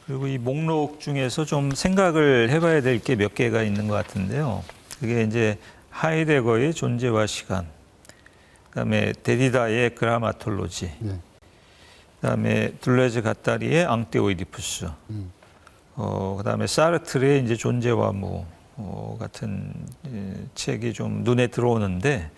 그리고 이 목록 중에서 좀 생각을 해봐야 될 게 몇 개가 있는 것 같은데요. 그게 이제 하이데거의 존재와 시간, 그다음에 데리다의 그라마톨로지, 네. 그다음에 둘레즈 가타리의 앙테오이디푸스, 그다음에 사르트르의 이제 존재와 무 같은 책이 좀 눈에 들어오는데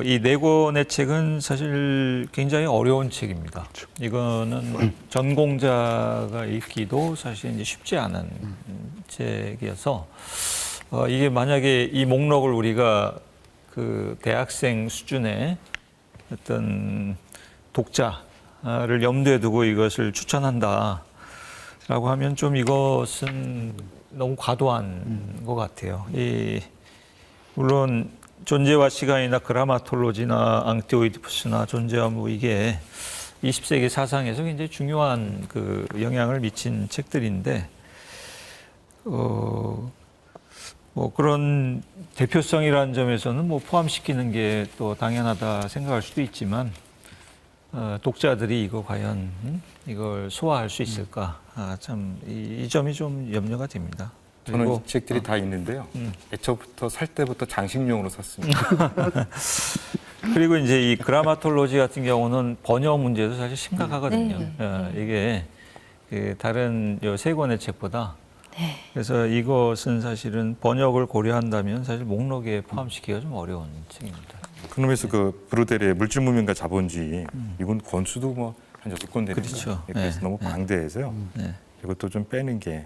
이 네 권의 책은 사실 굉장히 어려운 책입니다. 그렇죠. 이거는 전공자가 읽기도 사실 이제 쉽지 않은 책이어서 이게 만약에 이 목록을 우리가 그 대학생 수준의 어떤 독자를 염두에 두고 이것을 추천한다라고 하면 좀 이것은 너무 과도한 것 같아요. 물론 존재와 시간이나 그라마톨로지나 앙테오이디푸스나 존재와 무 이게 20세기 사상에서 굉장히 중요한 그 영향을 미친 책들인데 뭐 그런 대표성이라는 점에서는 뭐 포함시키는 게 또 당연하다 생각할 수도 있지만 독자들이 이거 과연 이걸 소화할 수 있을까? 참 이 점이 좀 염려가 됩니다. 저는 이 책들이 다 있는데요. 애초부터 살 때부터 장식용으로 샀습니다. 그리고 이제 이 그라마톨로지 같은 경우는 번역 문제도 사실 심각하거든요. 네. 이게 그 다른 요 세 권의 책보다 네. 그래서 이것은 사실은 번역을 고려한다면 사실 목록에 포함시키기가 좀 어려운 책입니다. 그놈에서 그 브루델의 물질문명과 자본주의 이건 권수도 뭐 한 6권 되는 그렇죠. 거예요. 그래서 네. 너무 방대해서요. 네. 이것도 좀 빼는 게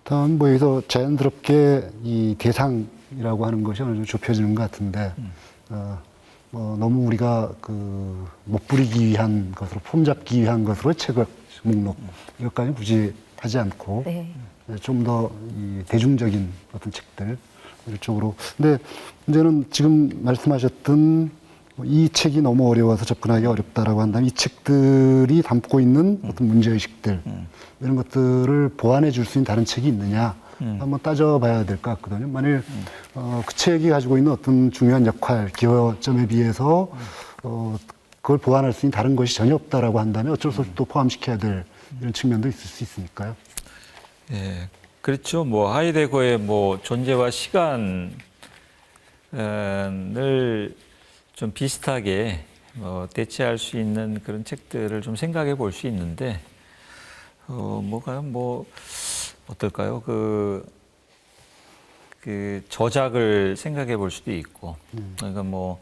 다음 뭐 여기서 자연스럽게 이 대상이라고 하는 것이 어느 정도 좁혀지는 것 같은데 뭐 너무 우리가 그 못 부리기 위한 것으로 폼 잡기 위한 것으로 책을 목록 이것까지 굳이 하지 않고 네. 좀 더 이 대중적인 어떤 책들 이쪽으로. 근데 문제는 지금 말씀하셨던 이 책이 너무 어려워서 접근하기 어렵다라고 한다면 이 책들이 담고 있는 어떤 문제의식들 이런 것들을 보완해 줄 수 있는 다른 책이 있느냐 한번 따져봐야 될 것 같거든요. 만일 그 책이 가지고 있는 어떤 중요한 역할, 기여점에 비해서 그걸 보완할 수 있는 다른 것이 전혀 없다라고 한다면 어쩔 수 없이 또 포함시켜야 될 이런 측면도 있을 수 있으니까요. 예, 그렇죠. 뭐 하이데거의 뭐 존재와 시간을 좀 비슷하게 대체할 수 있는 그런 책들을 좀 생각해 볼 수 있는데 뭐가 뭐 어떨까요? 그 저작을 생각해 볼 수도 있고 그러니까 뭐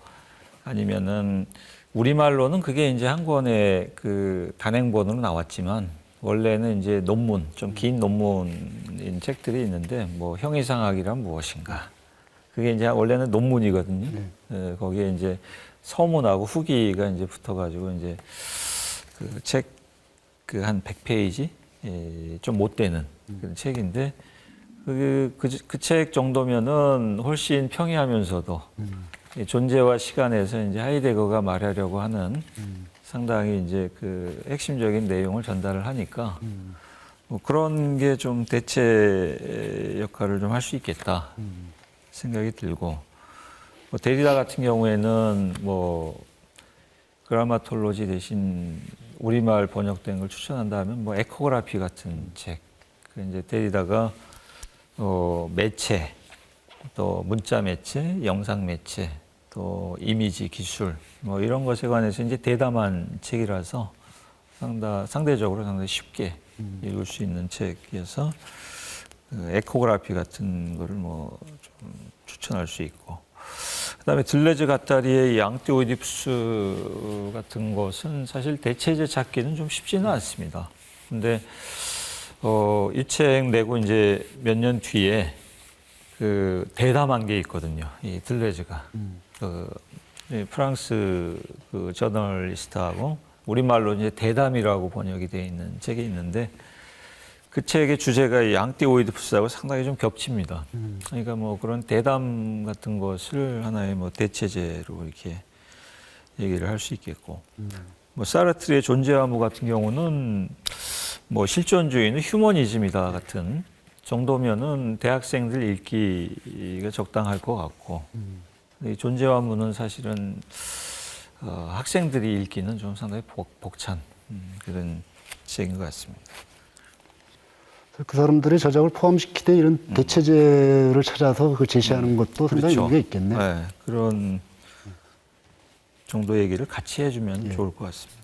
아니면은 우리말로는 그게 이제 한 권의 그 단행본으로 나왔지만 원래는 이제 논문, 좀 긴 논문인 책들이 있는데 뭐 형이상학이란 무엇인가. 그게 이제 원래는 논문이거든요. 거기에 이제 서문하고 후기가 이제 붙어가지고 이제 그 책 그 한 100페이지 좀 못 되는 그런 책인데 그 책 정도면은 훨씬 평이하면서도 존재와 시간에서 이제 하이데거가 말하려고 하는 상당히 이제 그 핵심적인 내용을 전달을 하니까 뭐 그런 게 좀 대체 역할을 좀 할 수 있겠다 생각이 들고 뭐 데리다 같은 경우에는 뭐 그라마톨로지 대신 우리말 번역된 걸 추천한다면 뭐 에코그라피 같은 책, 그 이제 데리다가 매체, 또 문자 매체, 영상 매체, 또 이미지 기술 뭐 이런 것에 관해서 이제 대담한 책이라서 상대적으로 상당히 쉽게 읽을 수 있는 책이어서 그 에코그라피 같은 거를 뭐 좀 추천할 수 있고 그다음에 들레즈 가타리의 이 앙테오이디푸스 같은 것은 사실 대체제 찾기는 좀 쉽지는 않습니다. 근데 이 책 내고 이제 몇 년 뒤에 그 대담한 게 있거든요. 이 들레즈가 프랑스 그 저널리스트하고 우리말로 이제 대담이라고 번역이 되어 있는 책이 있는데 그 책의 주제가 이 앙테오이디푸스하고 상당히 좀 겹칩니다. 그러니까 뭐 그런 대담 같은 것을 하나의 뭐 대체제로 이렇게 얘기를 할 수 있겠고, 뭐 사르트르의 존재와 무 같은 경우는 뭐 실존주의는 휴머니즘이다 같은 정도면은 대학생들 읽기가 적당할 것 같고, 이 존재와 무는 사실은 학생들이 읽기는 좀 상당히 벅찬 그런 책인 것 같습니다. 그 사람들의 저작을 포함시키되 이런 대체제를 찾아서 그 제시하는 것도 상당히 그렇죠. 의미가 있겠네. 네, 그런 정도 얘기를 같이 해주면 좋을 것 같습니다.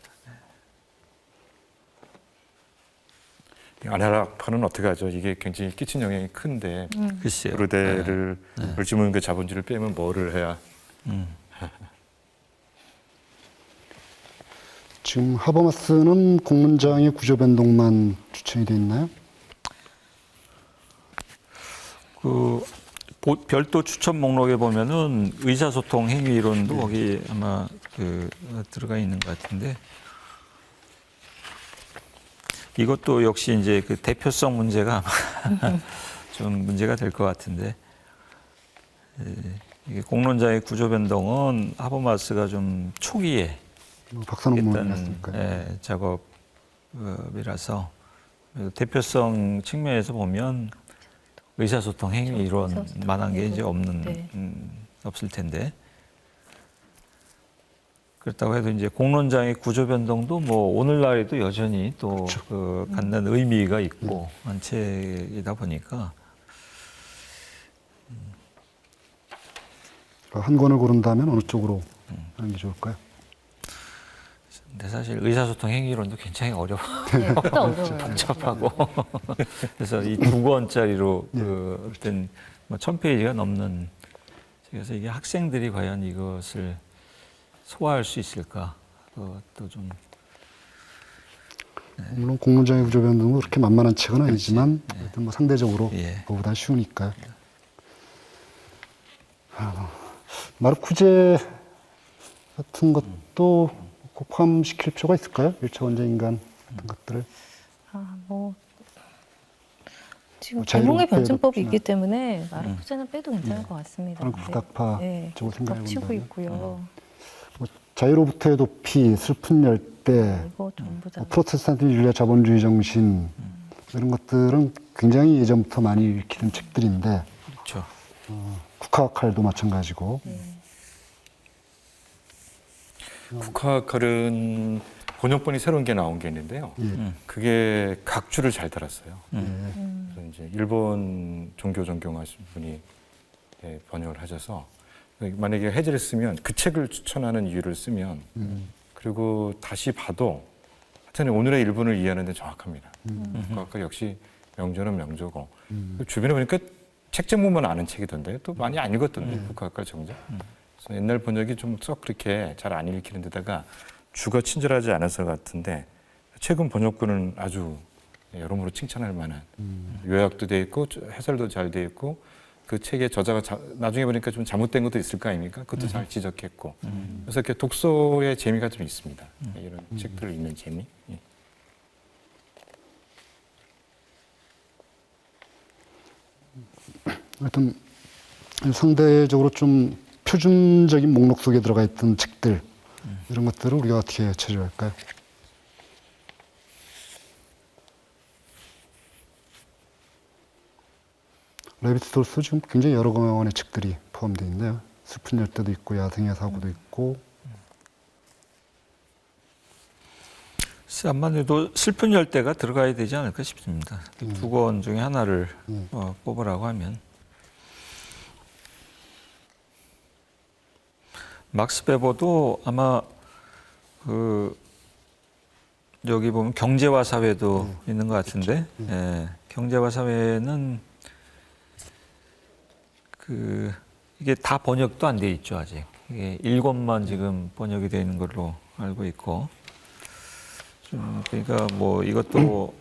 아나락파는 어떻게 하죠? 이게 굉장히 끼친 영향이 큰데 글쎄요. 브루데를 물질문과 자본주의를 빼면 뭐를 해야? 지금 하버마스는 공문장의 구조 변동만 추천이 돼 있나요? 그 별도 추천 목록에 보면은 의사소통 행위 이론도 거기 아마 그 들어가 있는 것 같은데 이것도 역시 이제 그 대표성 문제가 아마 좀 문제가 될 것 같은데 이게 공론자의 구조 변동은 하버마스가 좀 초기에 박사논문을 했던 했으니까. 작업이라서 대표성 측면에서 보면 의사소통 행위 이론만한 게 이제 없을 텐데 그렇다고 해도 이제 공론장의 구조 변동도 뭐 오늘날에도 여전히 또 그 갖는 의미가 있고 한 책이다 보니까 한 권을 고른다면 어느 쪽으로 하는 게 좋을까요? 근데 사실 의사소통 행위 이론도 굉장히 어려워. 네, 보다 어려워요. 복잡하고 그래서 이 2권짜리로 그 어떤 뭐 1000페이지가 넘는 그래서 이게 학생들이 과연 이것을 소화할 수 있을까 그것도 좀 물론 공문장의 구조 변동은 그렇게 만만한 책은 아니지만 하여튼 뭐 상대적으로 예. 그거보다 쉬우니까요. 마르쿠제 같은 것도 꼭 포함시킬 필요가 있을까요? 1차 원자 인간 같은 것들을. 지금 자유로운 계몽의 변증법이 표현도 있기 때문에 마르쿠제는 빼도 괜찮을 것 같습니다. 프랑크푸르트학파 네. 쪽을 생각해 겹치고 본다면. 있고요. 뭐 자유로부터의 도피, 슬픈 열대, 이거 전부 다. 프로테스탄트 윤리와 자본주의 정신 이런 것들은 굉장히 예전부터 많이 읽히는 책들인데 그렇죠. 국화칼도 마찬가지고 국화칼은 번역본이 새로운 게 나온 게 있는데요. 그게 각주를 잘 달았어요. 그래서 이제 일본 종교 전공하신 분이 번역을 하셔서 만약에 해제를 쓰면 그 책을 추천하는 이유를 쓰면 그리고 다시 봐도 하여튼 오늘의 일본을 이해하는 데 정확합니다. 국화칼 역시 명조는 명조고 주변에 보니까 책 제목만 아는 책이던데 또 많이 안 읽었던데 국화칼 정작. 그래서 옛날 번역이 좀 썩 그렇게 잘 안 읽히는 데다가 주가 친절하지 않아서 같은데 최근 번역본은 아주 여러모로 칭찬할 만한 요약도 돼 있고 해설도 잘 돼 있고 그 책의 저자가 나중에 보니까 좀 잘못된 것도 있을 거 아닙니까? 그것도 잘 지적했고 그래서 이렇게 독서의 재미가 좀 있습니다. 이런 책들을 읽는 재미. 예. 하여튼 상대적으로 좀 표준적인 목록 속에 들어가 있던 책들 이런 것들을 우리가 어떻게 처리할까요? 레비스톨스 지금 굉장히 여러 권의 책들이 포함되어 있네요. 슬픈 열대도 있고 야생의 사고도 있고 암만 해도 슬픈 열대가 들어가야 되지 않을까 싶습니다. 2권 중에 하나를 꼽으라고 하면 막스 베버도 아마 그 여기 보면 경제와 사회도 있는 것 같은데 예, 경제와 사회는 그 이게 다 번역도 안 돼 있죠 아직. 이게 1권만 지금 번역이 되어 있는 걸로 알고 있고 좀 그러니까 뭐 이것도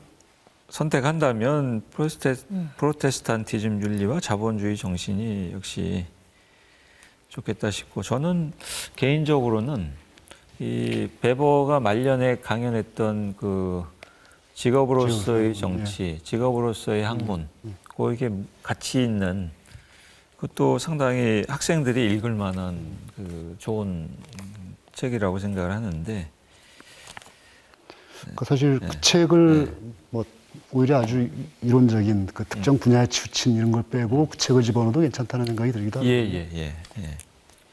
선택한다면 프로테스탄티즘 윤리와 자본주의 정신이 역시 좋겠다 싶고 저는 개인적으로는 이 베버가 말년에 강연했던 그 직업으로서의 정치, 직업으로서의 학문, 그게 같이 있는 그것도 상당히 학생들이 읽을 만한 그 좋은 책이라고 생각을 하는데 그 사실 그 책을 뭐 오히려 아주 이론적인 그 특정 분야에 치우친 이런 걸 빼고 그 책을 집어넣어도 괜찮다는 생각이 들기도 하고. 예.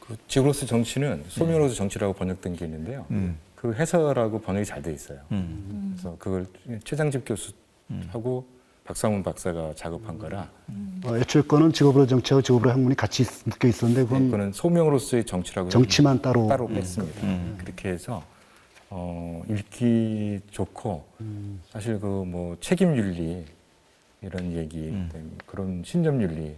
그 지구로서 정치는 소명으로서 정치라고 번역된 게 있는데요. 그 해설하고 번역이 잘 돼 있어요. 그래서 그걸 최장집 교수하고 박상훈 박사가 작업한 거라 애초에 거는 직업으로 정치하고 직업으로 학문이 같이 묶여 있었는데 그건 그거는 소명으로서의 정치라고 정치만 따로 뺐습니다. 그렇게 해서 읽기 좋고 사실 그 뭐 책임윤리 이런 얘기 그런 신념윤리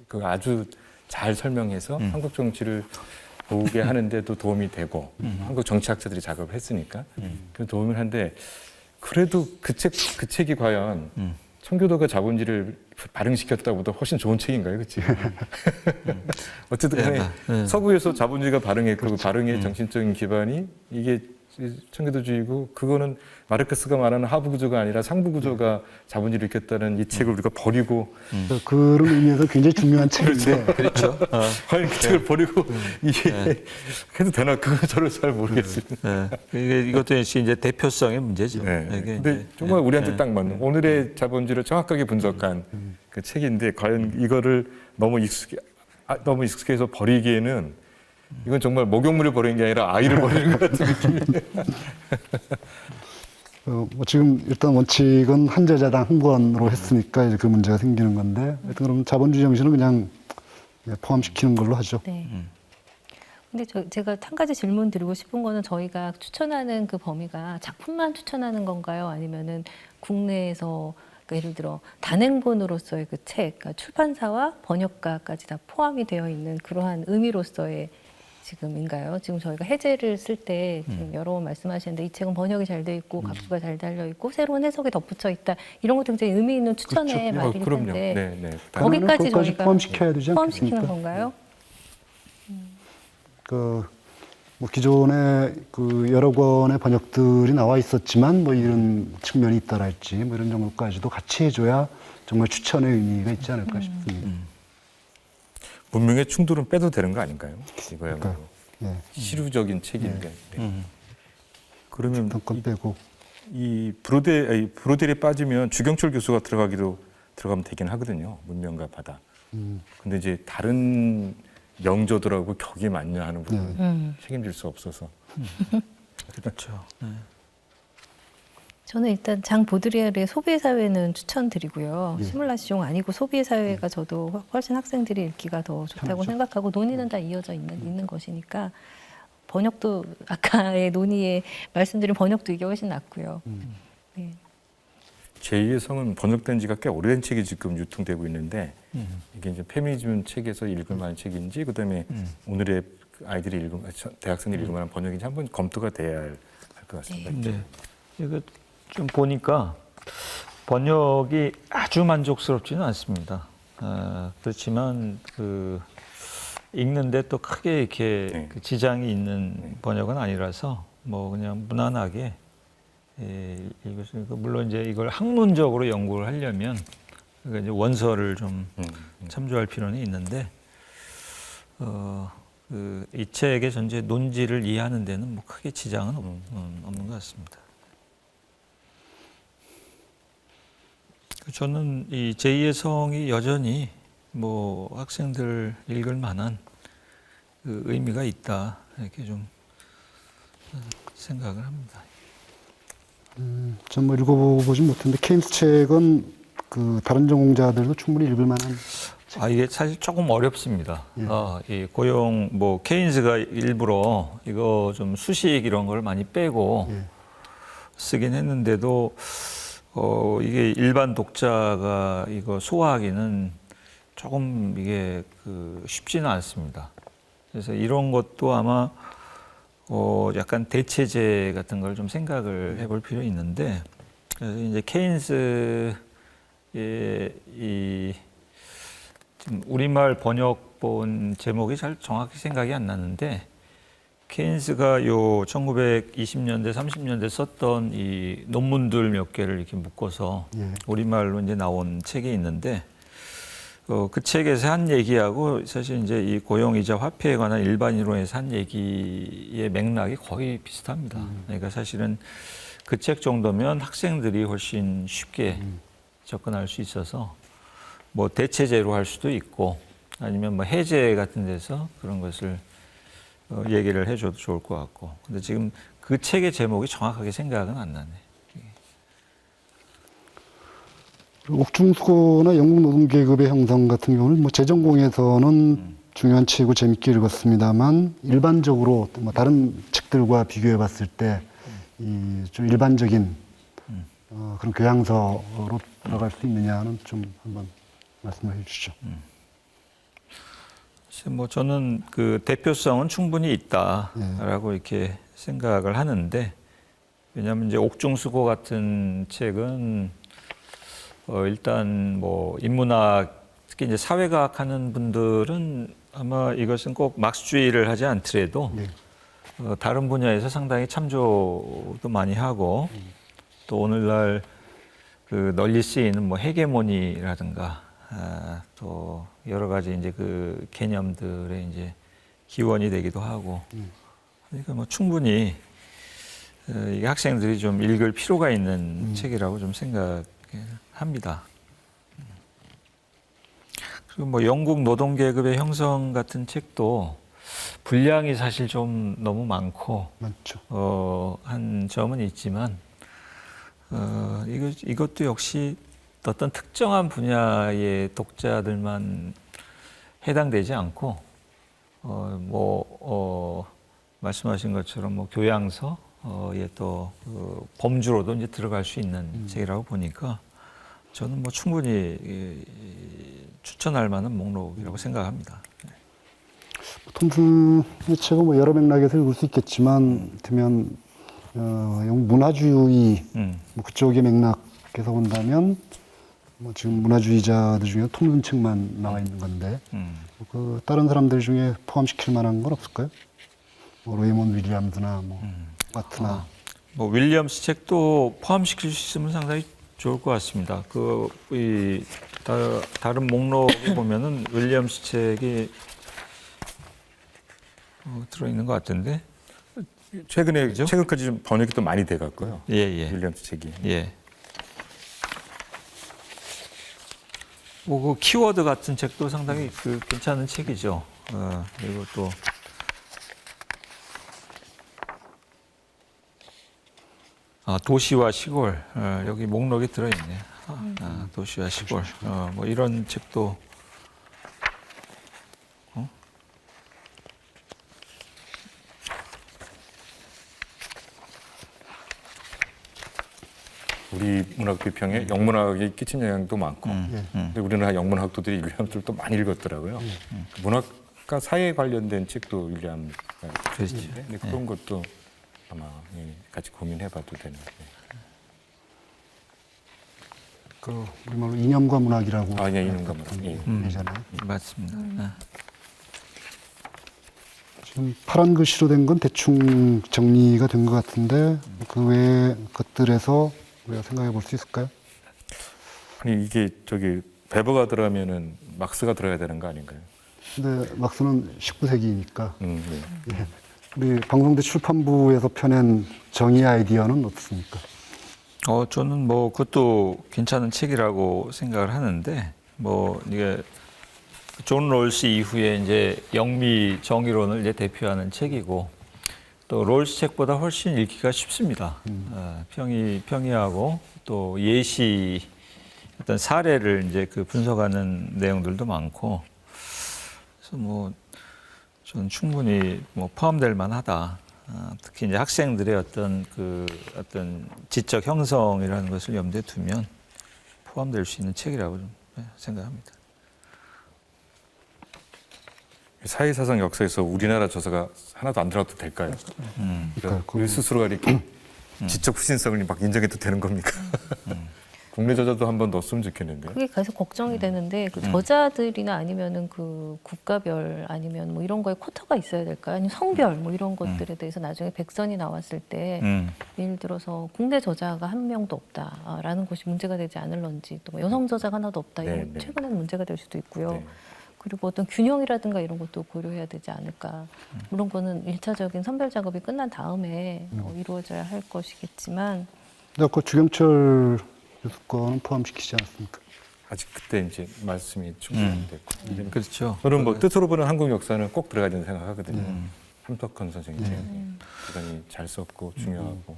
그 아주 잘 설명해서 한국 정치를 보게 하는데도 도움이 되고 한국 정치학자들이 작업을 했으니까 그 도움을 하는데 그래도 그 책이 과연 청교도가 자본주의를 발흥시켰다보다 훨씬 좋은 책인가요, 그렇지? 어쨌든 간에 서구에서 자본주의가 발흥했고 그 발흥의 정신적인 기반이 이게 청교도주의고 그거는 마르크스가 말하는 하부 구조가 아니라 상부 구조가 자본주의를 일으켰다는 이 책을 우리가 버리고 그런 의미에서 굉장히 중요한 책인데 그렇죠. 과연 그 책을 버리고 이게 해도 되나 그건 저를 잘 모르겠어요. 이것도 역시 이제 대표성의 문제죠. 네. 이게 근데 이제, 정말 우리한테 딱 맞는 오늘의 자본주의를 정확하게 분석한 그 책인데 과연 이거를 너무 익숙해서 버리기에는 이건 정말 목욕물을 버리는 게 아니라 아이를 버리는 것 같은 느낌이에요. 뭐 지금 일단 원칙은 한 제자당 한 권으로 했으니까 이제 그 문제가 생기는 건데 하여튼 그럼 자본주의 정신은 그냥 포함시키는 걸로 하죠. 네. 근데 제가 한 가지 질문 드리고 싶은 거는 저희가 추천하는 그 범위가 작품만 추천하는 건가요? 아니면은 국내에서 그러니까 예를 들어 단행본으로서의 그 책, 그러니까 출판사와 번역가까지 다 포함이 되어 있는 그러한 의미로서의 지금인가요? 지금 저희가 해제를 쓸 때 지금 여러 번 말씀하시는데 이 책은 번역이 잘 돼 있고 각수가 잘 달려 있고 새로운 해석이 덧붙여 있다 이런 것도 굉장히 의미 있는 추천의 말일 그럼요. 텐데 네. 거기까지 그것까지 저희가 포함시켜야 되지 포함시키는 않겠습니까? 건가요? 뭐 기존에 그 여러 권의 번역들이 나와 있었지만 뭐 이런 측면이 있다랄지 뭐 이런 정도까지도 같이 해줘야 정말 추천의 의미가 있지 않을까 싶습니다. 문명의 충돌은 빼도 되는 거 아닌가요? 이거야말로 예. 시류적인 책인데. 그러면 어떤 건 빼고 이 브로델에 빠지면 주경철 교수가 들어가면 되긴 하거든요. 문명과 바다. 근데 이제 다른 명저들하고 격이 맞냐 하는 부분 책임질 수 없어서. 그렇죠. 저는 일단 장 보드리아르의 소비의 사회는 추천드리고요. 시뮬라시옹 아니고 소비의 사회가 저도 훨씬 학생들이 읽기가 더 좋다고 생각하고 논의는 다 이어져 있는 것이니까 번역도 아까의 논의에 말씀드린 번역도 이게 훨씬 낫고요. 네. 제2의 성은 번역된 지가 꽤 오래된 책이 지금 유통되고 있는데 이게 이제 페미니즘 책에서 읽을 만한 책인지 그다음에 오늘의 아이들이 대학생들이 읽을 만한 번역인지 한번 검토가 돼야 할 것 같습니다. 네. 이거 좀 보니까 번역이 아주 만족스럽지는 않습니다. 그렇지만 그 읽는데 또 크게 이렇게 그 지장이 있는 번역은 아니라서 뭐 그냥 무난하게 읽을 수 있고 물론 이제 이걸 학문적으로 연구를 하려면 그러니까 이제 원서를 좀 참조할 필요는 있는데 이 책의 전체 논지를 이해하는 데는 뭐 크게 지장은 없는 것 같습니다. 저는 이 제2의 성이 여전히 뭐 학생들 읽을 만한 그 의미가 있다 이렇게 좀 생각을 합니다. 전 뭐 읽어보진 못했는데 케인스 책은 그 다른 전공자들도 충분히 읽을 만한 책. 이게 사실 조금 어렵습니다. 이 고용 뭐 케인스가 일부러 이거 좀 수식 이런 걸 많이 빼고 쓰긴 했는데도 이게 일반 독자가 이거 소화하기는 조금 이게 쉽지는 않습니다. 그래서 이런 것도 아마 약간 대체제 같은 걸 좀 생각을 해볼 필요 있는데 그래서 이제 케인스의 지금 우리말 번역본 제목이 잘 정확히 생각이 안 나는데 케인스가 요 1920년대, 30년대 썼던 이 논문들 몇 개를 이렇게 묶어서 우리말로 이제 나온 책이 있는데 그 책에서 한 얘기하고 사실 이제 이 고용이자 화폐에 관한 일반 이론에서 한 얘기의 맥락이 거의 비슷합니다. 그러니까 사실은 그 책 정도면 학생들이 훨씬 쉽게 접근할 수 있어서 뭐 대체제로 할 수도 있고 아니면 뭐 해제 같은 데서 그런 것을 얘기를 해줘도 좋을 것 같고. 근데 지금 그 책의 제목이 정확하게 생각은 안 나네. 옥중수고나 영국 노동계급의 형성 같은 경우는 뭐 제 전공에서는 중요한 책이고 재밌게 읽었습니다만 일반적으로 뭐 다른 책들과 비교해 봤을 때 이 좀 일반적인 그런 교양서로 들어갈 수 있느냐는 좀 한번 말씀을 해주시죠. 글쎄, 뭐 저는 그 대표성은 충분히 있다라고 이렇게 생각을 하는데, 왜냐하면 이제 옥중수고 같은 책은 일단 뭐 인문학, 특히 이제 사회과학 하는 분들은 아마 이것은 꼭 막수주의를 하지 않더라도 네. 다른 분야에서 상당히 참조도 많이 하고, 또 오늘날 그 널리 쓰이는 뭐 헤게모니라든가 또 여러 가지 이제 그 개념들의 이제 기원이 되기도 하고, 그러니까 뭐 충분히 이게 학생들이 좀 읽을 필요가 있는 책이라고 좀 생각합니다. 그리고 뭐 영국 노동계급의 형성 같은 책도 분량이 사실 좀 너무 많고 많죠. 한 점은 있지만 이것도 역시 어떤 특정한 분야의 독자들만 해당되지 않고 말씀하신 것처럼 뭐 교양서에 또 범주로도 이제 들어갈 수 있는 책이라고 보니까 저는 뭐 충분히 추천할 만한 목록이라고 생각합니다. 톰슨의 책은 뭐 여러 맥락에서 읽을 수 있겠지만, 들면 영국 문화주의 뭐 그쪽의 맥락에서 본다면 뭐 지금 문화주의자들 중에 톰슨 책만 나와 있는 건데, 그 다른 사람들 중에 포함시킬 만한 건 없을까요? 뭐 레이먼 윌리엄스나 뭐 와트나. 뭐 윌리엄스 책도 포함시킬 수 있으면 상당히 좋을 것 같습니다. 다른 목록에 보면은 윌리엄스 책이 들어있는 것 같은데. 최근에 그죠? 최근까지 좀 번역이 또 많이 돼갔고요. 예. 윌리엄스 책이. 예. 뭐 그 키워드 같은 책도 상당히 괜찮은 책이죠. 그리고 또 도시와 시골, 여기 목록이 들어있네. 도시와 시골, 뭐 이런 책도. 우리 문학 비평에 영문학이 끼친 영향도 많고, 근데 우리나라 영문학도들이 윌리엄스를 또 많이 읽었더라고요. 문학과 사회에 관련된 책도 윌리엄스가 그렇죠. 있는데 그런 것도 아마 같이 고민해봐도 되는. 그 우리말로 이념과 문학이라고 이념과 문학. 되잖아요. 맞습니다. 지금 파란 글씨로 된 건 대충 정리가 된 것 같은데, 그 외의 것들에서 우리가 생각해 볼 수 있을까요? 아니 이게 베버가 들어가면은 막스가 들어야 되는 거 아닌가요? 근데 막스는 19세기니까 네. 우리 방송대 출판부에서 펴낸 정의 아이디어는 어떻습니까? 저는 뭐 그것도 괜찮은 책이라고 생각을 하는데, 뭐 이게 존 롤스 이후에 이제 영미 정의론을 이제 대표하는 책이고, 또 롤스 책보다 훨씬 읽기가 쉽습니다. 평이하고 또 예시 어떤 사례를 이제 분석하는 내용들도 많고, 그래서 뭐 저는 충분히 뭐 포함될 만하다. 특히 이제 학생들의 어떤 지적 형성이라는 것을 염두에 두면 포함될 수 있는 책이라고 좀 생각합니다. 사회사상 역사에서 우리나라 저서가 하나도 안 들어가도 될까요? 우리 스스로가 이렇게 지적 후진성을 막 인정해도 되는 겁니까? 국내 저자도 한번 넣었으면 좋겠는데요. 그게 계속 걱정이 되는데 그 저자들이나 아니면은 그 국가별 아니면 뭐 이런 거에 쿼터가 있어야 될까요? 아니면 성별 뭐 이런 것들에 대해서 나중에 백선이 나왔을 때 예를 들어서 국내 저자가 한 명도 없다라는 것이 문제가 되지 않을런지, 또 뭐 여성 저자가 하나도 없다 이런 네. 최근에는 문제가 될 수도 있고요. 네. 그리고 어떤 균형이라든가 이런 것도 고려해야 되지 않을까. 물론 그거는 1차적인 선별 작업이 끝난 다음에 이루어져야 할 것이겠지만. 근데 아까 주경철 교수 거는 포함시키지 않았습니까? 아직 그때 이제 말씀이 충분히 안 됐고. 그렇죠. 저는 뭐 뜻으로 보는 한국 역사는 꼭 들어가야 된다고 생각하거든요. 함석헌 선생님 대단히 잘 썼고 중요하고.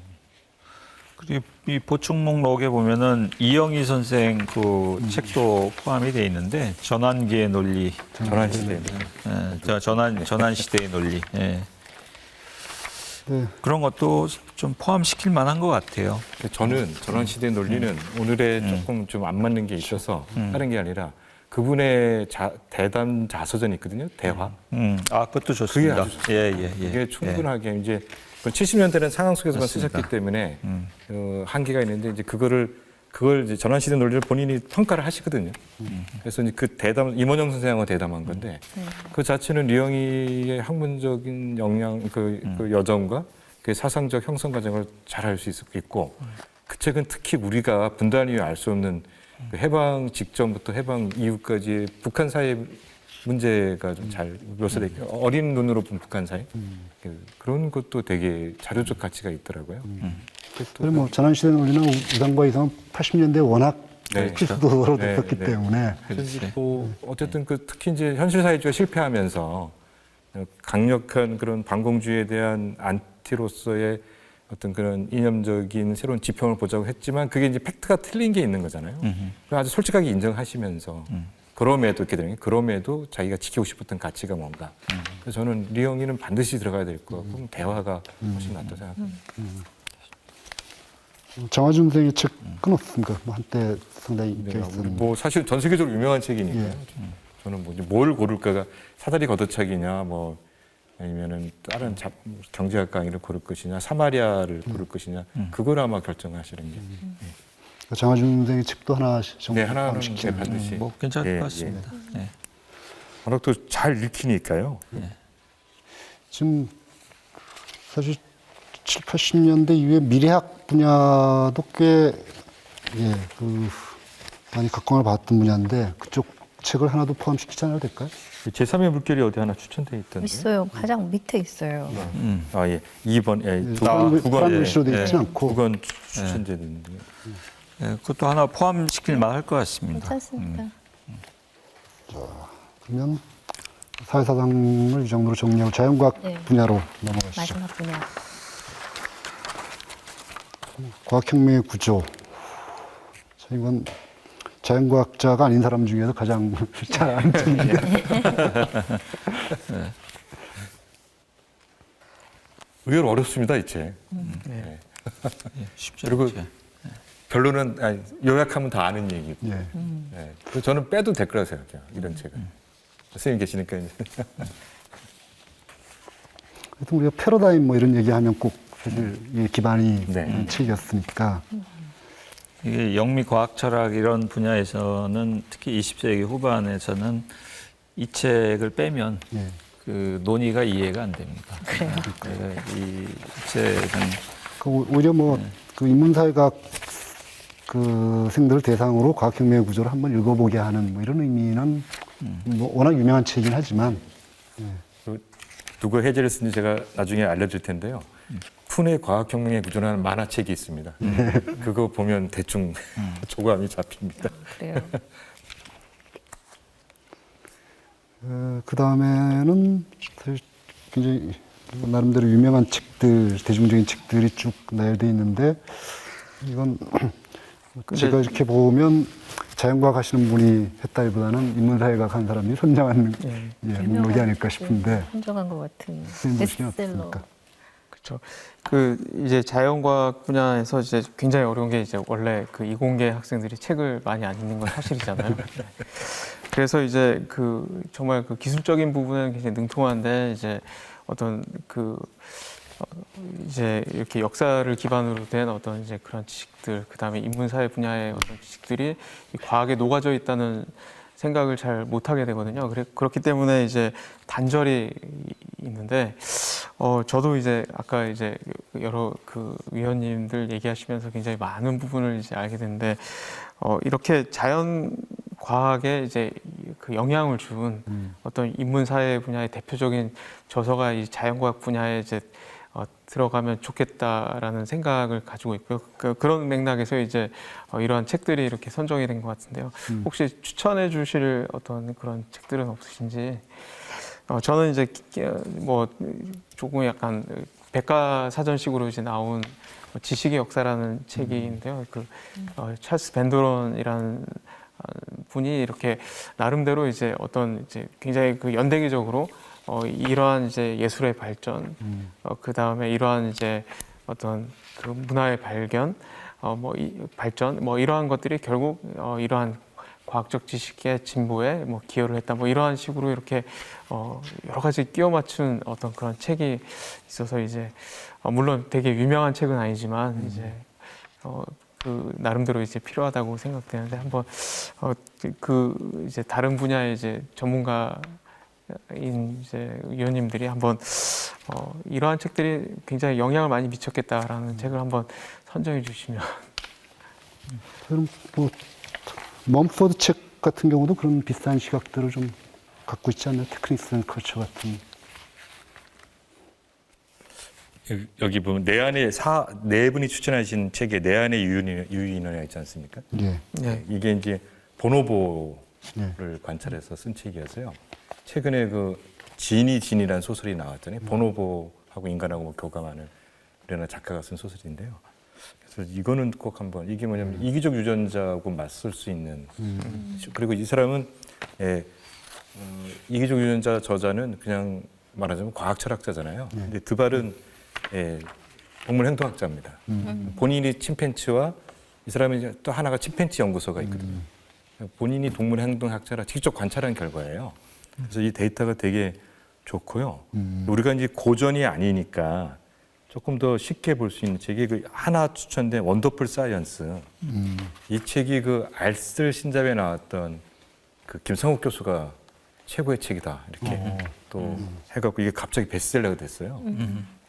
그리고 이 보충 목록에 보면은 이영희 선생 그 책도 포함이 돼 있는데 전환기의 논리, 전환 시대. 전환 시대의 논리. 예. 네. 그런 것도 좀 포함시킬 만한 것 같아요. 저는 전환 시대 논리는 오늘에 조금 좀 안 맞는 게 있어서 다른 게 아니라 그분의 대담 자서전이 있거든요. 대화. 그것도 좋습니다. 그게 아주 좋습니다. 예. 이게 충분하게 이제 70년대는 상황 속에서만 맞습니다. 쓰셨기 때문에 한계가 있는데 이제 그걸 이제 전환 시대 논리를 본인이 평가를 하시거든요. 그래서 이제 그 대담 임원영 선생하고 대담한 건데 그 자체는 리영이의 학문적인 역량 그 여정과 그 사상적 형성 과정을 잘 알 수 있고 그 책은 특히 우리가 분단 이후 알 수 없는 그 해방 직전부터 해방 이후까지 북한 사회 문제가 좀 잘 묘사돼 있고 어린 눈으로 본 북한 사회 그런 것도 되게 자료적 가치가 있더라고요. 그리고 뭐 전환시대 논리나 우상과 이성은 80년대 워낙 네, 필수도로 네, 됐었기 네. 때문에 그렇지. 뭐 어쨌든 그 특히 이제 현실 사회주의가 실패하면서 강력한 그런 반공주의에 대한 안티로서의 어떤 그런 이념적인 새로운 지평을 보자고 했지만 그게 이제 팩트가 틀린 게 있는 거잖아요. 그걸 아주 솔직하게 인정하시면서 그럼에도 이렇게 되는 게 그럼에도 자기가 지키고 싶었던 가치가 뭔가. 그래서 저는 리영이는 반드시 들어가야 될 것 같고 대화가 훨씬 낫다고 생각합니다. 정화준 선생의 책은 없습니까? 뭐 한때 상당히 인기가 네, 있었는데. 뭐 사실 전 세계적으로 유명한 책이니까요. 예. 저는 뭐 뭘 고를까가 사다리 걷어차기냐 뭐 아니면은 다른 경제학 강의를 고를 것이냐 사마리아를 고를 것이냐 그걸 아마 결정하시는 게. 정화준 선생의 책도 하나 정도 네, 하나는 포함시키는. 반드시. 뭐 괜찮을 예, 것 같습니다. 예. 워낙 또 잘 읽히니까요. 지금 사실 7, 80년대 이후에 미래학 분야도 꽤 많이 각광을 받았던 분야인데 그쪽 책을 하나도 포함시키지 않아도 될까요? 제3의 물결이 어디 하나 추천돼 있던데. 있어요. 가장 밑에 있어요. 아 예, 2번, 예, 한 9번, 글씨로 되어 있지 않고 9번 추천되는데. 예, 그것도 하나 포함시킬 만할 것 같습니다. 괜찮습니다. 그러면 사회사상을 이 정도로 정리하고 자연과학 네. 분야로 넘어가시죠. 마지막 분야. 과학혁명의 구조. 자, 이건 자연과학자가 아닌 사람 중에서 가장 잘 아는 책입니다. 의외로 어렵습니다, 이 책. 네. 쉽지 그리고 않죠. 결론은 아니, 요약하면 다 아는 얘기고. 예. 네. 그래서 저는 빼도 될 거라고 생각해요, 이런 책은. 선생님 계시니까 이제. 하여튼 우리가 패러다임 뭐 이런 얘기하면 꼭 사실 이게 기반이 네. 있는 책이었으니까 이게 영미 과학 철학 이런 분야에서는 특히 20세기 후반에서는 이 책을 빼면 예. 그 논의가 이해가 안 됩니다. 그래요. 이 책은 그 오히려 뭐 그 인문사회학 그 생들 대상으로 과학혁명의 구조를 한번 읽어보게 하는 뭐 이런 의미는 뭐 워낙 유명한 책이긴 하지만 누가 해제를 쓴지 제가 나중에 알려줄 텐데요. 푼의 과학혁명의 구조라는 만화책이 있습니다. 그거 보면 대충 조감이 잡힙니다. 그래요. 그 다음에는 사실 굉장히 나름대로 유명한 책들, 대중적인 책들이 쭉 나열돼 있는데 이건 제가 이렇게 보면 자연과학 하시는 분이 했다기보다는 인문사회학 한 사람이 선정한 목록이 아닐까 싶은데 선정한 것 같은 선생님 보시기엔 베스트셀러. 어떻습니까? 그렇죠. 그 이제 자연과학 분야에서 이제 굉장히 어려운 게 이제 원래 그 이공계 학생들이 책을 많이 안 읽는 건 사실이잖아요. 그래서 이제 그 정말 그 기술적인 부분은 굉장히 능통한데 이제 어떤 그 이제 이렇게 역사를 기반으로 된 어떤 이제 그런 지식들, 그 다음에 인문사회 분야의 어떤 지식들이 이 과학에 녹아져 있다는 생각을 잘 못하게 되거든요. 그렇기 때문에 이제 단절이 있는데, 저도 이제 아까 이제 여러 그 위원님들 얘기하시면서 굉장히 많은 부분을 이제 알게 됐는데, 이렇게 자연 과학에 이제 그 영향을 준 어떤 인문사회 분야의 대표적인 저서가 이 자연과학 분야에 이제 들어가면 좋겠다라는 생각을 가지고 있고요. 그런 맥락에서 이제 이러한 책들이 이렇게 선정이 된 것 같은데요. 혹시 추천해 주실 어떤 그런 책들은 없으신지? 저는 이제 뭐 조금 약간 백과사전식으로 이제 나온 지식의 역사라는 책인데요. 찰스 벤도런이라는 분이 이렇게 나름대로 이제 어떤 이제 굉장히 그 연대기적으로 이러한 이제 예술의 발전, 그 다음에 이러한 이제 어떤 그 문화의 발견, 발전, 이러한 것들이 결국 이러한 과학적 지식의 진보에 기여를 했다. 이러한 식으로 이렇게 여러 가지 끼워 맞춘 어떤 그런 책이 있어서 이제 물론 되게 유명한 책은 아니지만 이제 그 나름대로 이제 필요하다고 생각되는데 한번 그 이제 다른 분야의 이제 전문가인 이제 위원님들이 한번 이러한 책들이 굉장히 영향을 많이 미쳤겠다라는 책을 한번 선정해 주시면. 그럼 멈포드 책 같은 경우도 그런 비슷한 시각들을 좀 갖고 있지 않나요? 테크닉스 앤 컬처 같은. 여기 보면 내 안에 네 분이 추천하신 책에 내 안의 유인원이 있지 않습니까? 예. 네. 이게 이제 보노보를 네. 관찰해서 쓴 책이어서요. 최근에 그 진이라는 소설이 나왔잖아요. 보노보하고 인간하고 교감하는 이런 작가가 쓴 소설인데요. 그래서 이거는 꼭 한번 이게 뭐냐면 이기적 유전자하고 맞설 수 있는 그리고 이 사람은 이기적 유전자 저자는 그냥 말하자면 과학 철학자잖아요. 근데 드발은 동물 행동학자입니다. 본인이 침팬지와 이 사람이 또 하나가 침팬지 연구소가 있거든요. 본인이 동물 행동학자라 직접 관찰한 결과예요. 그래서 이 데이터가 되게 좋고요. 우리가 이제 고전이 아니니까 조금 더 쉽게 볼 수 있는 책이 그 하나 추천된 원더풀 사이언스. 이 책이 그 알쓸 신잡에 나왔던 그 김성욱 교수가 최고의 책이다 이렇게 또 해갖고 이게 갑자기 베스트셀러가 됐어요.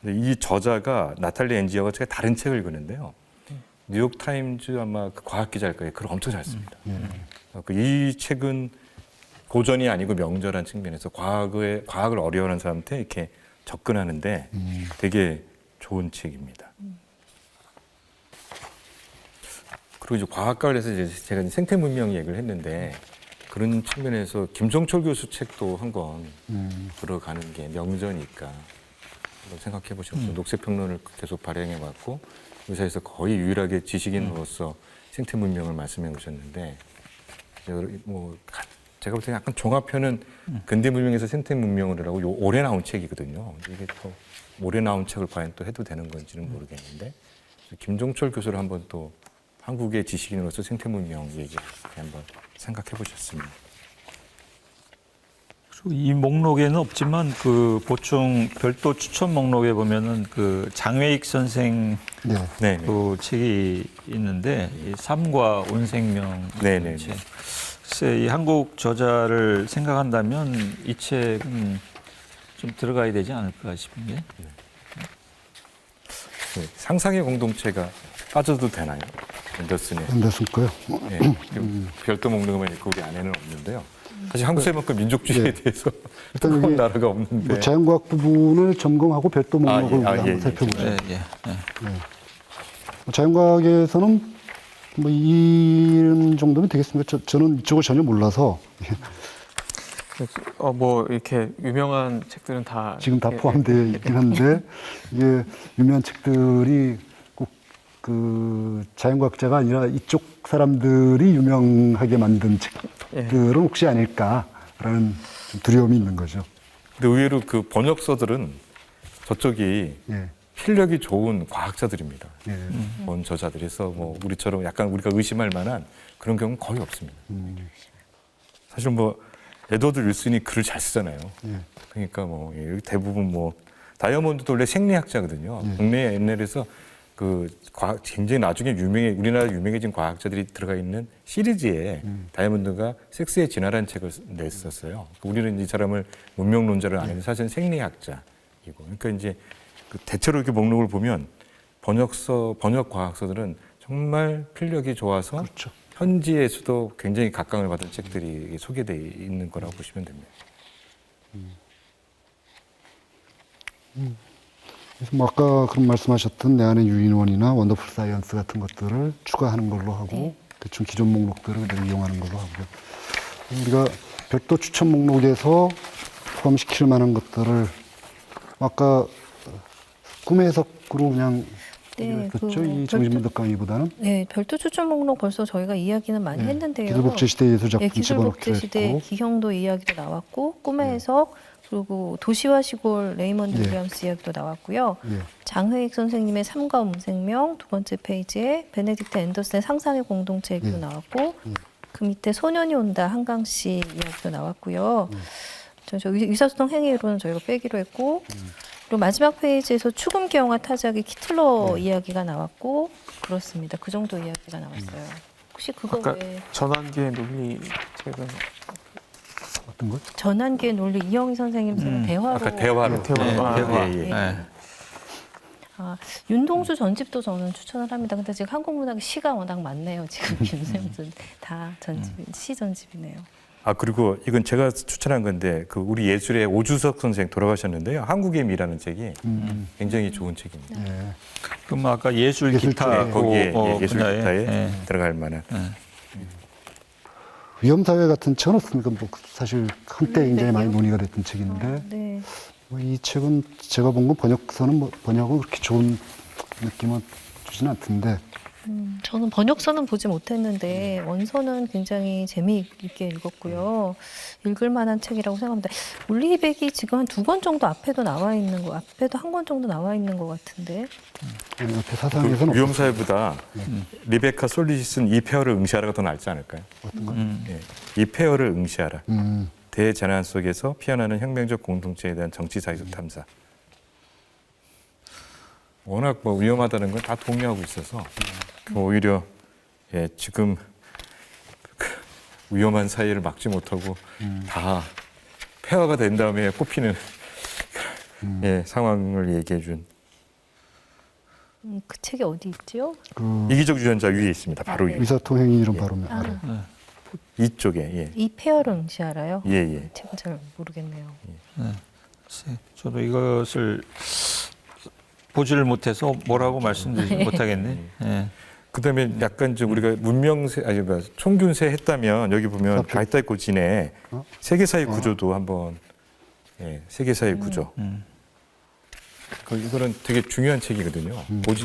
근데 이 저자가 나탈리 엔지어가 제가 다른 책을 읽었는데요. 뉴욕 타임즈 아마 그 과학 기자일 거예요. 글을 엄청 잘 씁니다. 이 책은 고전이 아니고 명절한 측면에서 과학을 어려워하는 사람한테 이렇게 접근하는데 되게 좋은 책입니다. 그리고 이제 과학과 관련해서 이제 제가 생태 문명 얘기를 했는데 그런 측면에서 김종철 교수 책도 한 권 들어가는 게 명저니까 한번 생각해 보시고 녹색평론을 계속 발행해 왔고 의사에서 거의 유일하게 지식인으로서 생태 문명을 말씀해 오셨는데 제가 볼 때 약간 종합편은 근대 문명에서 생태 문명이라고 올해 나온 책이거든요. 이게 또 올해 나온 책을 과연 또 해도 되는 건지는 모르겠는데 김종철 교수를 한번 또 한국의 지식인으로서 생태 문명 얘기 한번 생각해 보셨습니다. 그리고 이 목록에는 없지만 그 보충 별도 추천 목록에 보면은 그 장외익 선생 네. 그 책이 있는데 이 삶과 온생명 네네. 책. 글쎄 이 한국 저자를 생각한다면 이 책은 좀 들어가야 되지 않을까 싶은데. 네, 상상의 공동체가 빠져도 되나요? 앤더슨의. 앤더슨 거요? 네, 별도 목록만 있고 우리 안에는 없는데요. 사실 한국에만큼 민족주의에 대해서 일단 뜨거운 여기 나라가 없는데. 자연과학 부분을 점검하고 별도 목록을 우리가 한번 살펴보죠. 예. 자연과학에서는 이런 정도면 되겠습니다. 저는 이쪽을 전혀 몰라서 이렇게 유명한 책들은 다 지금 다 포함되어 있긴 한데 이게 유명한 책들이 꼭 그 자연과학자가 아니라 이쪽 사람들이 유명하게 만든 책들은 혹시 아닐까라는 좀 두려움이 있는 거죠. 근데 의외로 그 번역서들은 저쪽이 예. 필력이 좋은 과학자들입니다. 예. 본 저자들에서 우리처럼 약간 우리가 의심할 만한 그런 경우는 거의 없습니다. 사실 에드워드 윌슨이 글을 잘 쓰잖아요. 예. 그러니까 여기 대부분 다이아몬드도 원래 생리학자거든요. 국내 옛날에서 굉장히 나중에 우리나라 유명해진 과학자들이 들어가 있는 시리즈에 다이아몬드가 섹스의 진화라는 책을 냈었어요. 우리는 이 사람을 문명론자를 아는데 사실은 생리학자이고. 그러니까 이제 대체로 이렇게 목록을 보면 번역 과학서들은 정말 필력이 좋아서 그렇죠. 현지에서도 굉장히 각광을 받은 책들이 소개되어 있는 거라고 보시면 됩니다. 그래서 아까 그런 말씀하셨던 내 안의 유인원이나 원더풀 사이언스 같은 것들을 추가하는 걸로 하고 대충 기존 목록들을 그대로 이용하는 걸로 하고요. 우리가 별도 추천 목록에서 포함시킬 만한 것들을 아까 꿈의 해석으로 그냥 네, 그렇죠. 이 정신분석 강의보다는 네, 별도 추천 목록 벌써 저희가 이야기는 많이 했는데요. 기술복제시대 예술작품 예, 집어넣기로 기술복제시대 했고 기형도 이야기도 나왔고 꿈의 해석 그리고 도시와 시골 레이먼드 예. 윌리엄스 이야기도 나왔고요. 예. 장흐익 선생님의 삶과 운생명 두 번째 페이지에 베네딕트 앤더슨의 상상의 공동체 얘기도 예. 나왔고 예. 그 밑에 소년이 온다 한강 씨 이야기도 나왔고요. 저 의사소통 행위 이론은 저희가 빼기로 했고 그리고 마지막 페이지에서 추금기 영화 타자기 키틀러 이야기가 나왔고 그렇습니다. 그 정도 이야기가 나왔어요. 혹시 그거 아까 외에 전환기의 논리 책은 어떤 것? 전환기의 논리 이영희 선생님 쓰는 대화로 아까 대화로. 대화로. 아, 대화. 예, 예. 네. 아, 윤동수 전집도 저는 추천을 합니다. 근데 지금 한국문학의 시가 워낙 많네요. 지금 김샘준 다 전집 시 전집이네요. 아 그리고 이건 제가 추천한 건데 그 우리 예술의 오주석 선생 돌아가셨는데요. 한국의 미라는 책이 굉장히 좋은 책입니다. 예. 그럼 아까 예술 예술 기타 네, 거기에 그, 예, 예술 분야에, 기타에 예. 들어갈 만한. 위험사회 같은 책은 없습니까? 뭐 사실 한때 굉장히 많이 논의가 됐던 책인데 네. 뭐이 책은 제가 본 건 번역서는 뭐 번역은 그렇게 좋은 느낌은 주지는 않던데 저는 번역서는 보지 못했는데 원서는 굉장히 재미있게 읽었고요. 읽을 만한 책이라고 생각합니다. 울리백이 지금 한 2권 정도 앞에도 나와 있는 거, 앞에도 한 권 정도 나와 있는 것 같은데. 옆에 사상에서는 그 위험사회보다 리베카 솔리시스는 이 페어를 응시하라가 더 낫지 않을까요? 어떤 거? 예. 이 페어를 응시하라. 음. 대재난 속에서 피어나는 혁명적 공동체에 대한 정치 사회적 탐사. 워낙 뭐 위험하다는 건 다 동의하고 있어서 오히려 예, 지금 그 위험한 사회를 막지 못하고 다 폐허가 된 다음에 뽑히는 예, 상황을 얘기해 준 그 책이 어디 있죠? 그 이기적 유전자 위에 있습니다. 바로 네. 위에. 의사통행이 이런 바로 아래. 이쪽에 예. 이 페어를 응시하라요? 예, 예. 책은 잘 모르겠네요. 저도 이것을 보지를 못해서 뭐라고 말씀드리지 못하겠네. 예. 그다음에 약간 좀 우리가 문명세 아니 뭐 총균세 했다면 여기 보면 가이타이 고진의 세계사의 구조도 한번 예, 세계사의 구조. 이거는 되게 중요한 책이거든요.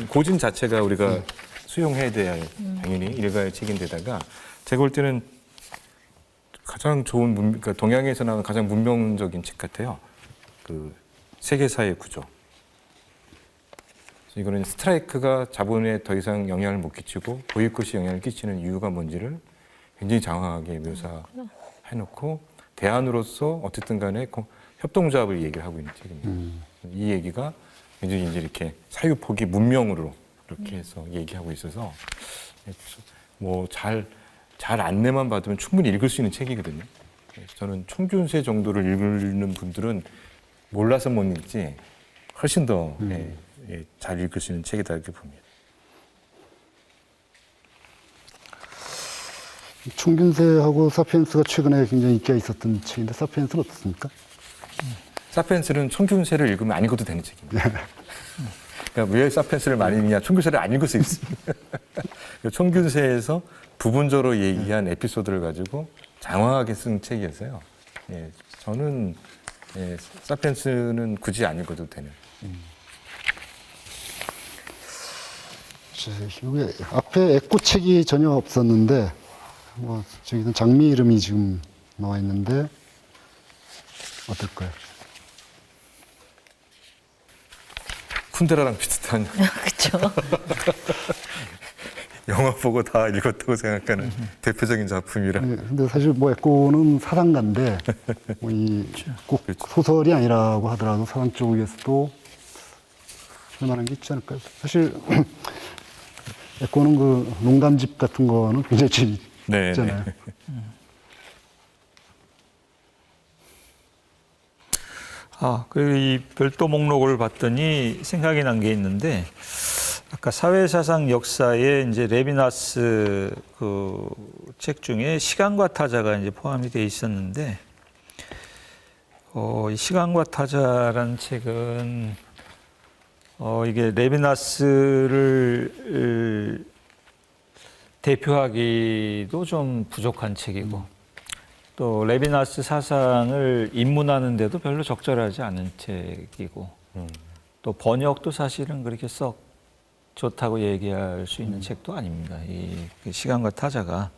고진 자체가 우리가 수용해야 돼야 당연히 일가의 책인데다가 제가 볼 때는 가장 좋은 그러니까 동양에서 나온 가장 문명적인 책 같아요. 그 세계사의 구조. 이거는 스트라이크가 자본에 더 이상 영향을 못 끼치고 보이콧이 영향을 끼치는 이유가 뭔지를 굉장히 장황하게 묘사해놓고 대안으로서 어쨌든 간에 협동조합을 얘기를 하고 있는 책입니다. 이 얘기가 굉장히 이제 이렇게 사유포기 문명으로 이렇게 해서 얘기하고 있어서 뭐 잘 안내만 받으면 충분히 읽을 수 있는 책이거든요. 그래서 저는 총균세 정도를 읽는 분들은 몰라서 못 읽지 훨씬 더 잘 읽을 수 있는 책이다 이렇게 봅니다. 총균세하고 사피엔스가 최근에 굉장히 인기가 있었던 책인데 사피엔스는 어떻습니까? 사피엔스는 총균세를 읽으면 안 읽어도 되는 책입니다. 그러니까 왜 사피엔스를 많이 읽냐? 총균세를 안 읽을 수 있습니다. 총균세에서 부분적으로 얘기한 에피소드를 가지고 장황하게 쓴 책이었어요. 예, 저는 사피엔스는 굳이 안 읽어도 되는. 이게 앞에 에코책이 전혀 없었는데 뭐 저기는 장미 이름이 지금 나와 있는데 어떨까요? 쿤데라랑 비슷한 그렇죠. 영화 보고 다 읽었다고 생각하는 대표적인 작품이라. 근데 사실 뭐 에코는 사상가인데 뭐 꼭 소설이 아니라고 하더라도 사상 쪽에서도 할 만한 게 있지 않을까요? 사실 에코는 그 농담집 같은 거는 굉장히 재밌잖아요. 그리고 이 별도 목록을 봤더니 생각이 난 게 있는데, 아까 사회사상 역사에 이제 레비나스 그 책 중에 시간과 타자가 이제 포함이 돼 있었는데, 이 시간과 타자라는 책은 이게 레비나스를 대표하기도 좀 부족한 책이고, 또 레비나스 사상을 입문하는데도 별로 적절하지 않은 책이고, 또 번역도 사실은 그렇게 썩 좋다고 얘기할 수 있는 책도 아닙니다. 그 시간과 타자가.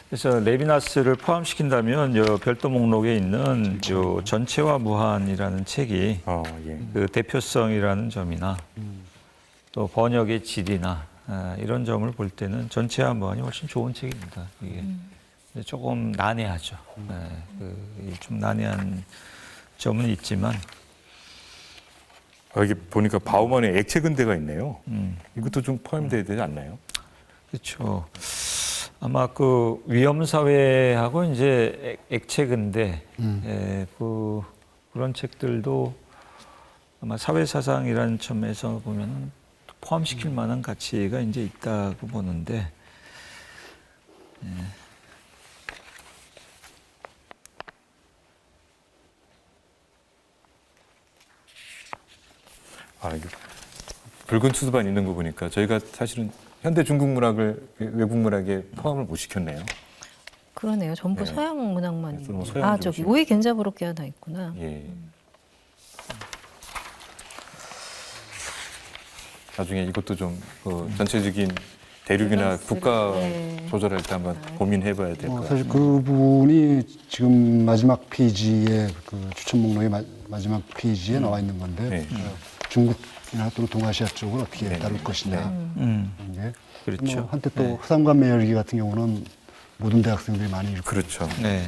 그래서 레비나스를 포함시킨다면 요 별도 목록에 있는 요 전체와 무한이라는 책이 예. 그 대표성이라는 점이나 또 번역의 질이나 이런 점을 볼 때는 전체와 무한이 훨씬 좋은 책입니다. 이게 근데 조금 난해하죠. 좀 난해한 점은 있지만 여기 보니까 바우만의 액체 근대가 있네요. 이것도 좀 포함되어야 되지 않나요? 그렇죠. 아마 그 위험 사회하고 이제 액체 근대 그런 책들도 아마 사회 사상이라는 점에서 보면 포함시킬 만한 가치가 이제 있다고 보는데. 이게 붉은 투수반 있는 거 보니까 저희가 사실은 현대 중국 문학을 외국 문학에 포함을 못 시켰네요. 그러네요. 전부 네. 서양 문학만 네, 있네. 서양 저기 중심. 오이 겐자부럽게 하나 있구나. 예. 나중에 이것도 좀 전체적인 대륙이나 국가 네. 조절할 때 한번 고민해봐야 될 것 같아요. 사실 그분이 지금 마지막 페이지에 그 추천 목록의 마지막 페이지에 나와 있는 건데 네. 중국이나 또는 동아시아 쪽을 어떻게 네. 다룰 것이냐. 이게 그렇죠. 뭐 한때 또 네. 화산관 매열기 같은 경우는 모든 대학생들이 많이 읽고 그렇죠. 네.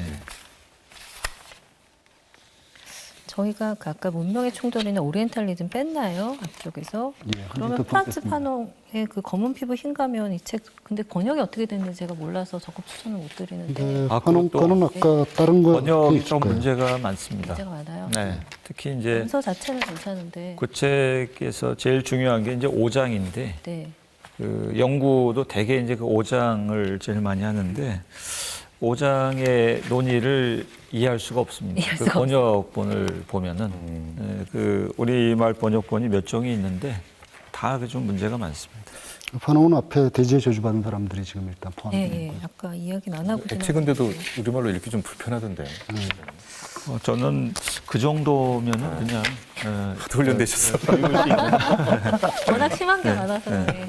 저희가 그 아까 문명의 충돌이나 오리엔탈리즘 뺐나요? 앞쪽에서? 예, 그러면 한국도 프란츠 뺐습니다. 파농의 그 검은 피부 흰 가면 이 책 근데 번역이 어떻게 됐는지 제가 몰라서 적극 추천을 못 드리는데 근데 아, 한옥 그것도 거는 아까 다른 거 번역이 있을 좀 거예요. 문제가 많습니다. 문제가 많아요. 네. 특히 이제 문서 자체는 괜찮은데. 그 책에서 제일 중요한 게 이제 5장인데 네. 그 연구도 대개 이제 그 5장을 제일 많이 하는데 5장의 논의를 이해할 수가 없습니다. 이해할 그 수가 번역본을 보면은 그 우리말 번역본이 몇 종이 있는데 다 그 좀 문제가 많습니다. 판홍은 앞에 대지에 저주받은 사람들이 지금 일단 포함되어 예, 있고 예. 아까 이야기는 안 하고 액체 근대도 우리말로 읽기 좀 불편하던데. 저는 그 정도면은 그냥 훈련되셨어. 읽을 수 있는 워낙 심한 게 많아서. 네.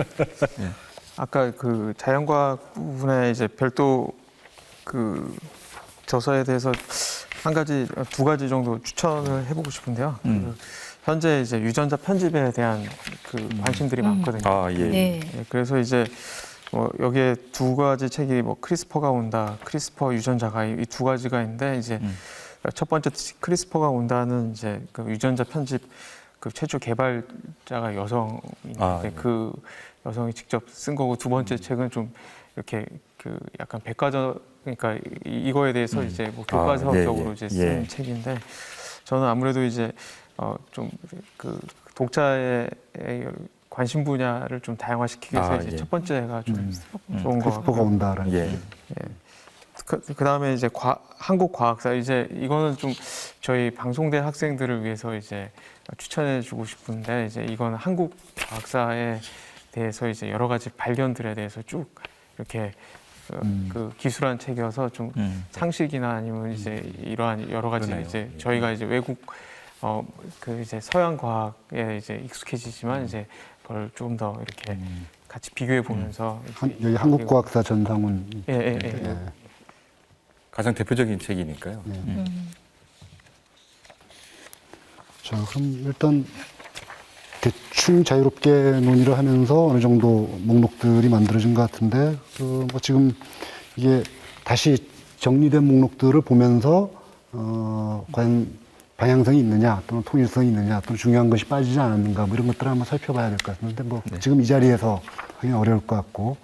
아까 그 자연과학 부분에 이제 별도 그 저서에 대해서 두 가지 정도 추천을 해보고 싶은데요. 그 현재 이제 유전자 편집에 대한 그 관심들이 많거든요. 예. 네. 예, 그래서 이제 여기에 두 가지 책이 크리스퍼가 온다, 크리스퍼 유전자가 이 두 가지가 있는데 이제 첫 번째 크리스퍼가 온다는 이제 그 유전자 편집 그 최초 개발자가 여성인데 예. 그 여성이 직접 쓴 거고 두 번째 책은 좀 이렇게 그 약간 백과점 그러니까 이거에 대해서 이제 뭐 교과서적으로 이제 쓴 책인데 저는 아무래도 이제 좀 그 독자의 관심 분야를 좀 다양화시키기 위해서 이제 첫 번째가 좀 좋은 거 크리스퍼가 같고요. 온다라는 예. 그 다음에 이제 한국 과학사 이제 이거는 좀 저희 방송대 학생들을 위해서 이제 추천해주고 싶은데 이제 이건 한국 과학사에 대해서 이제 여러 가지 발견들에 대해서 쭉 이렇게 그 기술한 책이어서 좀 상식이나 아니면 이제 이러한 여러 가지 그러네요. 이제 예. 저희가 이제 외국 그 이제 서양 과학에 이제 익숙해지지만 이제 그걸 조금 더 이렇게 같이 비교해 보면서 여기 한국과학사 전상훈 예. 가장 대표적인 책이니까요. 자, 그럼 일단 대충 자유롭게 논의를 하면서 어느 정도 목록들이 만들어진 것 같은데, 뭐 지금 이게 다시 정리된 목록들을 보면서, 과연 방향성이 있느냐, 또는 통일성이 있느냐, 또는 중요한 것이 빠지지 않았는가, 뭐 이런 것들을 한번 살펴봐야 될 것 같은데, 뭐 지금 이 자리에서 하긴 어려울 것 같고,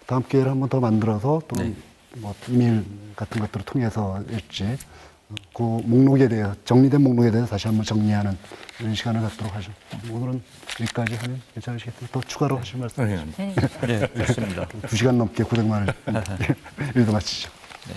다음 기회를 한번 더 만들어서 또는 뭐 이메일 같은 것들을 통해서 일지 그 목록에 대해서 정리된 목록에 대해서 다시 한번 정리하는 이런 시간을 갖도록 하죠. 오늘은 여기까지 하면 괜찮으시겠어요? 더 추가로 하실 말씀? 네. 네, 좋습니다. 2시간 넘게 고생 많으셨습니다. 일도 마치죠. 네.